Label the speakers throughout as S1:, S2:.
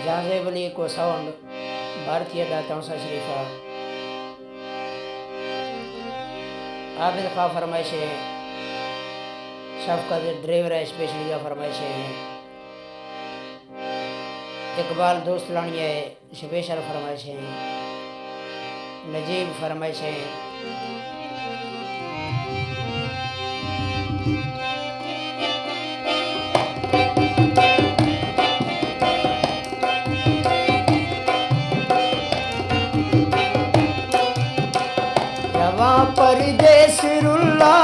S1: जहाजे बली को साउंड भारतीय दाताओं सा शरीफा आबिद खा फरमाइश है शफकत ड्राइवर है स्पेशल या फरमाइश है इकबाल दोस्त लानिया है स्पेशल फरमाइश है नजीब फरमाइश है परदेस रुल्ला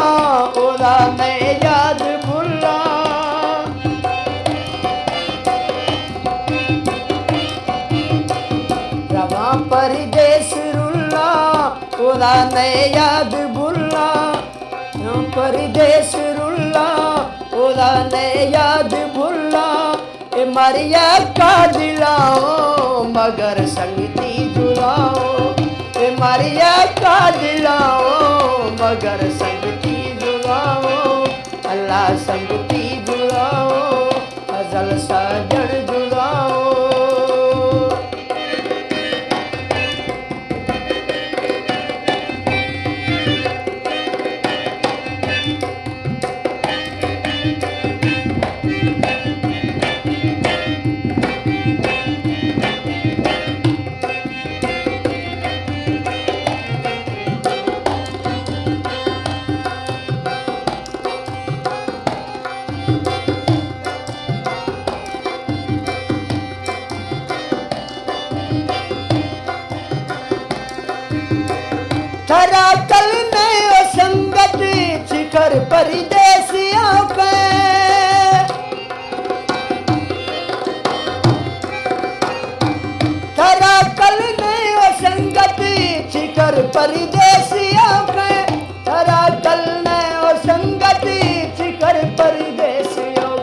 S1: ओदा मैं याद भुल्ला रवा परदेस रुल्ला ओदा मैं याद भुल्ला परदेस रुल्ला ओदा मैं याद भुल्ला ए मारिया का दिलाओ मगर संगती जुलाओ मारिया का दिलाओ मगर संगती जुलाओ अल्लाह संगती जुलाओ अजल साजन जुलाओ थरा कल में ओ संगत शिखर परदेसियों के थरा कल में ओ संगत शिखर परदेसियों के थरा कल में ओ संगत शिखर परदेसियों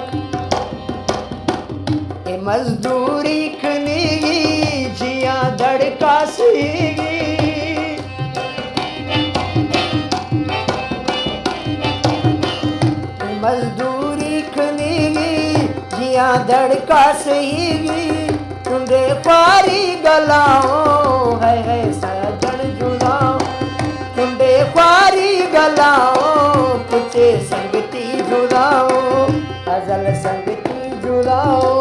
S1: के मजदूरी खनीगी जिया धड़का सीगी मजदूरी खनीगी जिया धड़का सहीगी तुंडे ख्वारी गलाओ है सजन जुलाओ तुंडे ख्वारी गलाओ पुचे संगती जुलाओ अजल संगती जुलाओ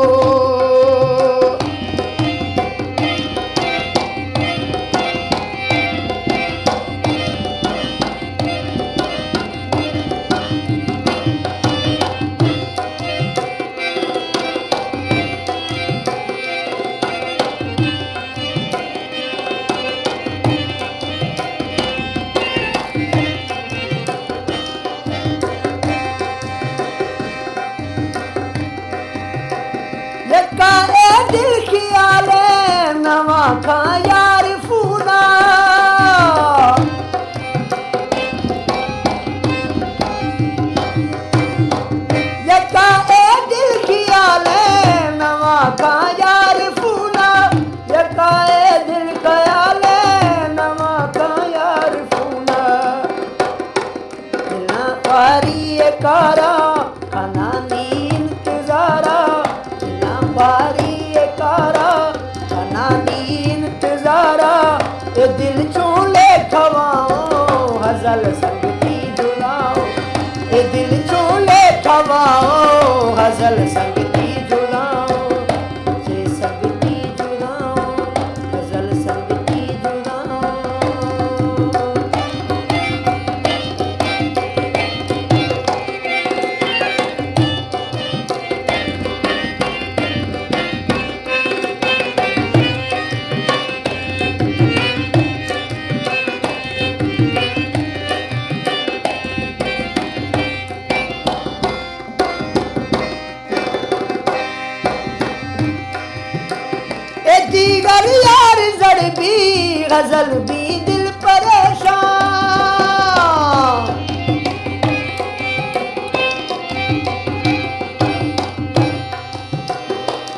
S1: दिल ख्याले नवा खा यार फूना यका ए दिल ख्याले नवा खा यार फूना यका ए दिल ख्याले नवा खा यार फूना दिला पारी कारा खाना नींद गुजारा दिला पारी ये दिल चूले खवाओ हजल संगती जुलाओ ये दिल चूले खवाओ हजल संगती जुलाओ ये संगती जुलाओ हजल संगती जुलाओ दीगर यार जड़ भी गजल भी दिल परेशान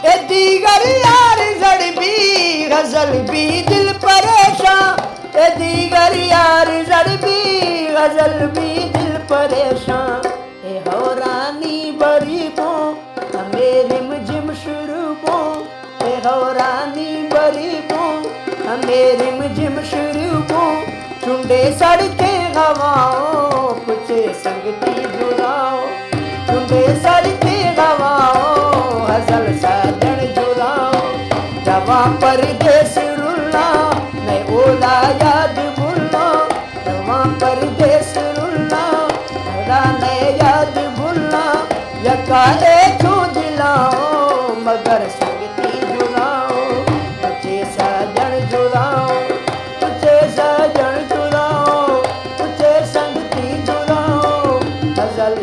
S1: ए दीगर यार जड़ भी गजल भी दिल परेशान ए दीगर यार जड़ भी गजल भी दिल परेशान ए हो रानी बरी बो मेरी मुझिम शुरू बो ए गौरानी बरी को मेरी मुझिम शुरू को चुंडे सड़के गवाओ कुचे संगती जुड़ाओ चुंडे सड़के गवाओ हसल साजन जुड़ाओ जवा परदेस रुल्ला मैं ओला याद भूलना जवा परदेस रुल्ला मैं याद भूलना यका छू दिलाओ मगर संगती जुड़ाओ तुझे साजन जुड़ाओ तुझे साजन जुड़ाओ तुझे संगती जुड़ाओ गजल